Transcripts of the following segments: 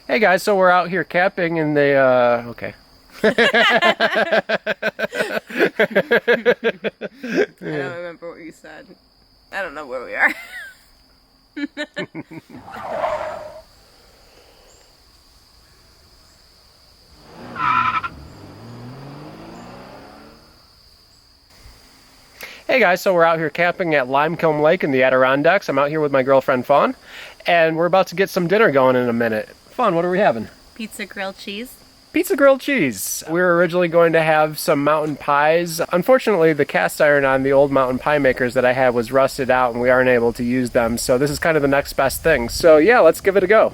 Hey guys, so we're out here camping in the, okay. I don't remember what you said. I don't know where we are. Hey guys, so we're out here camping at Limekiln Lake in the Adirondacks. I'm out here with my girlfriend Fawn, and we're about to get some dinner going in a minute. Fawn, what are we having? Pizza grilled cheese. Pizza grilled cheese. We were originally going to have some mountain pies. Unfortunately, the cast iron on the old mountain pie makers that I had was rusted out and we aren't able to use them, so this is kind of the next best thing. So yeah, let's give it a go.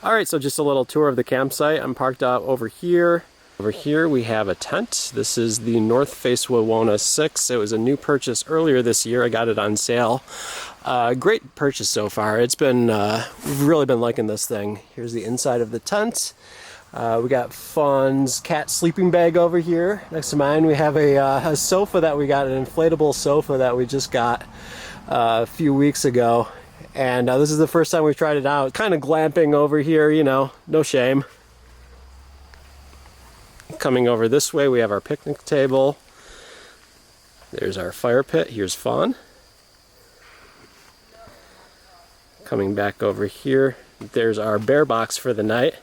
Alright, so just a little tour of the campsite. I'm parked out over here. Over here we have a tent. This is the North Face Wawona 6. It was a new purchase earlier this year. I got it on sale. Great purchase so far. It's been, we've really been liking this thing. Here's the inside of the tent. We got Fawn's cat sleeping bag over here. Next to mine we have a sofa that we got, an inflatable sofa that we just got a few weeks ago. And this is the first time we've tried it out. Kind of glamping over here, you know, no shame. Coming over this way, we have our picnic table. There's our fire pit. Here's Fawn. Coming back over here, there's our bear box for the night.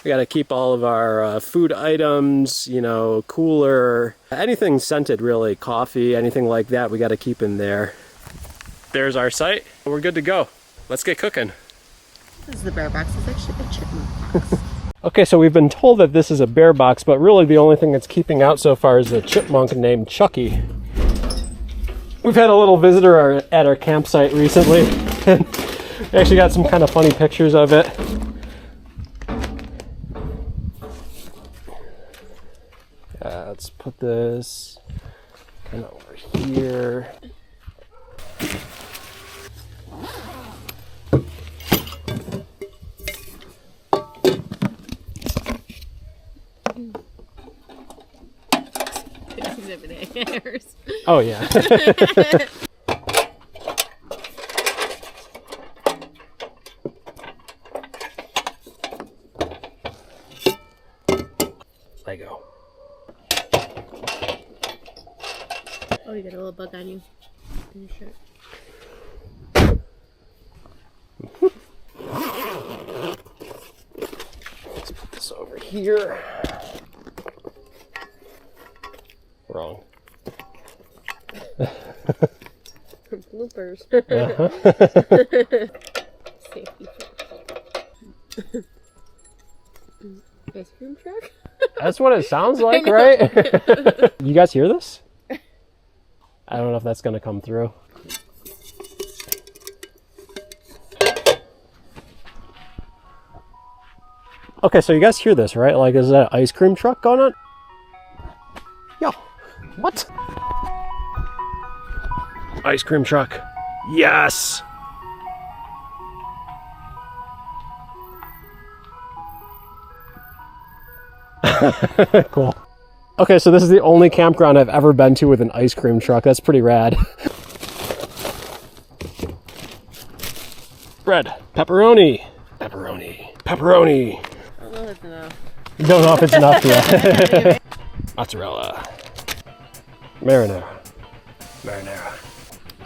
We got to keep all of our food items, you know, cooler, anything scented really, coffee, anything like that, we got to keep in there. There's our site. We're good to go. Let's get cooking. This is the bear box. It's actually a chipmunk box. Okay, so we've been told that this is a bear box, but really the only thing that's keeping out so far is a chipmunk named Chucky. We've had a little visitor at our campsite recently, and we actually got some kind of funny pictures of it. Let's put this kind of over here. Oh yeah. Lego. Oh, you got a little bug on you. In your shirt. Let's put this over here. Wrong. Bloopers. Ice cream truck? That's what it sounds like, right? You guys hear this? I don't know if that's going to come through. Okay, so you guys hear this, right? Like, is that an ice cream truck going on? Yo, what? Ice cream truck. Yes! Cool. Okay, so this is the only campground I've ever been to with an ice cream truck. That's pretty rad. Bread. Pepperoni. Pepperoni. Pepperoni. I don't know if it's enough. You don't know if it's enough yet. Mozzarella. Marinara. Marinara.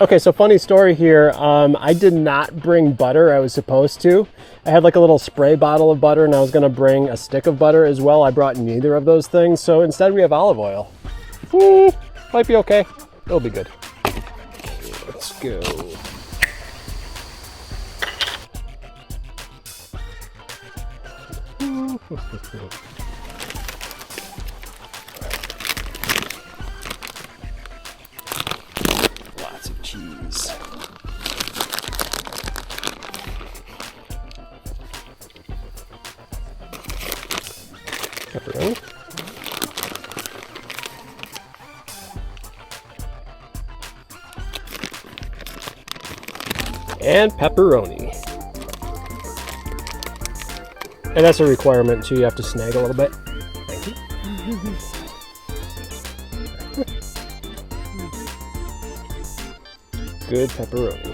Okay, so funny story here. I did not bring butter. I was supposed to. I had like a little spray bottle of butter and I was going to bring a stick of butter as well. I brought neither of those things. So instead we have olive oil. Might be okay. It'll be good. Okay, let's go. Lots of cheese. Pepperoni. And pepperoni. And that's a requirement too, you have to snag a little bit. Thank you. Good pepperoni.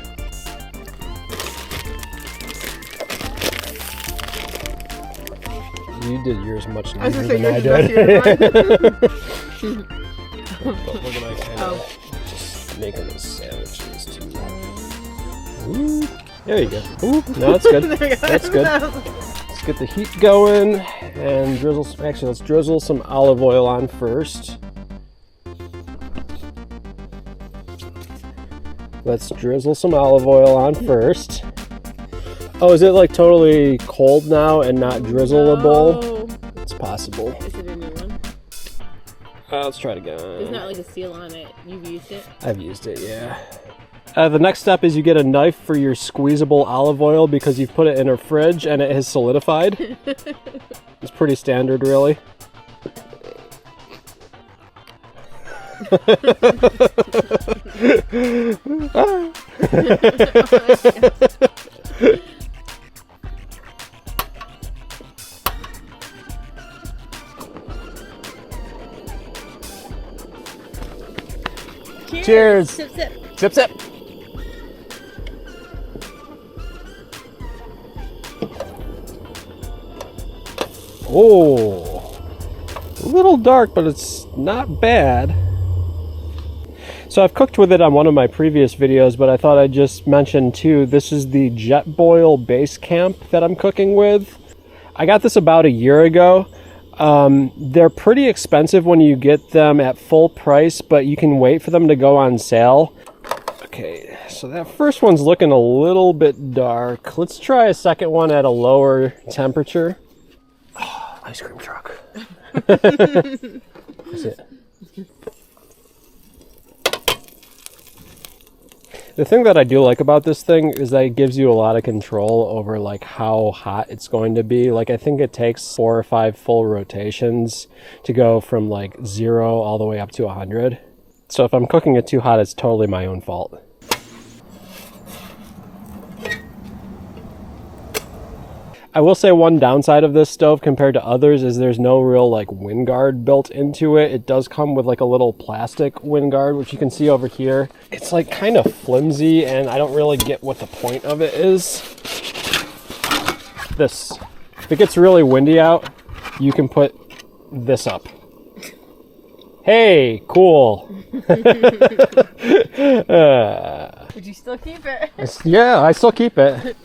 You did yours much nicer than I did. But look at my camera. Just making those sandwiches too. Ooh, there you go. Ooh, no, that's good. That's good. Let's get the heat going and drizzle. Actually, let's drizzle some olive oil on first. Let's drizzle some olive oil on first. Oh, is it like totally cold now and not drizzleable? No. It's possible. Is it a new one? Let's try it again. There's not like a seal on it. You've used it? I've used it, yeah. The next step is you get a knife for your squeezable olive oil because you've put it in a fridge and it has solidified. It's pretty standard, really. Cheers! Sip, sip. Sip, sip. Oh, a little dark, but it's not bad. So I've cooked with it on one of my previous videos, but I thought I'd just mention too, this is the Jetboil base camp that I'm cooking with. I got this about a year ago. They're pretty expensive when you get them at full price, but you can wait for them to go on sale. Okay, so that first one's looking a little bit dark. Let's try a second one at a lower temperature. Oh, ice cream truck. That's it. The thing that I do like about this thing is that it gives you a lot of control over like how hot it's going to be. Like I think it takes 4 or 5 full rotations to go from like 0 all the way up to 100. So if I'm cooking it too hot, it's totally my own fault. I will say one downside of this stove compared to others is there's no real like wind guard built into it. It does come with like a little plastic wind guard, which you can see over here. It's like kind of flimsy and I don't really get what the point of it is. This, if it gets really windy out, you can put this up. Hey, cool. Would you still keep it? Yeah, I still keep it.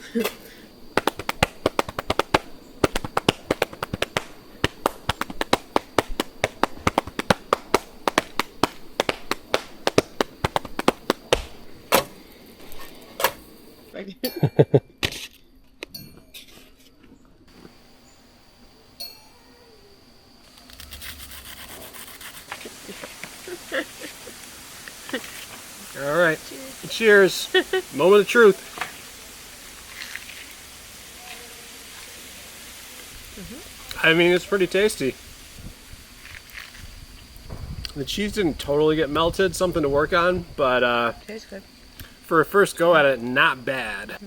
All right. Cheers. Moment of truth. I mean, it's pretty tasty. The cheese didn't totally get melted, something to work on, but Tastes good. for a first go at it, not bad.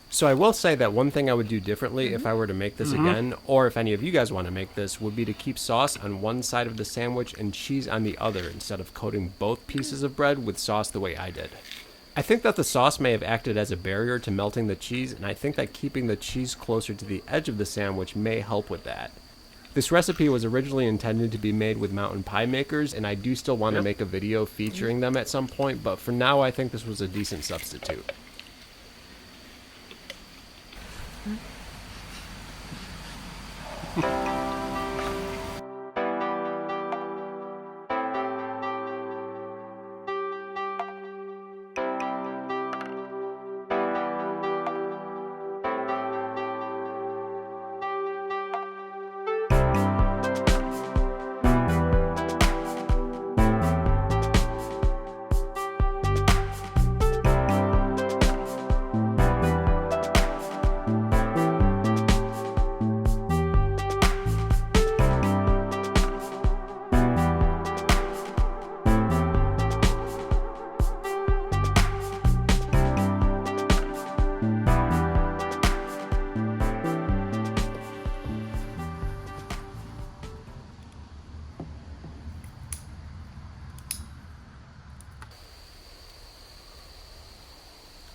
So I will say that one thing I would do differently if I were to make this again, or if any of you guys want to make this, would be to keep sauce on one side of the sandwich and cheese on the other, instead of coating both pieces of bread with sauce the way I did. I think that the sauce may have acted as a barrier to melting the cheese, and I think that keeping the cheese closer to the edge of the sandwich may help with that. This recipe was originally intended to be made with mountain pie makers, and I do still want to make a video featuring them at some point, but for now I think this was a decent substitute.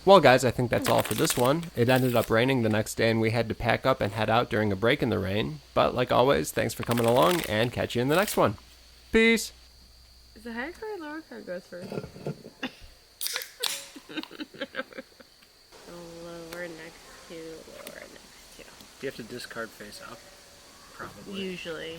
Well, guys, I think that's all for this one. It ended up raining the next day, and we had to pack up and head out during a break in the rain. But like always, thanks for coming along, and catch you in the next one. Peace! Is the higher card or lower card goes first? Lower next to, lower next to. Do you have to discard face up? Probably. Usually.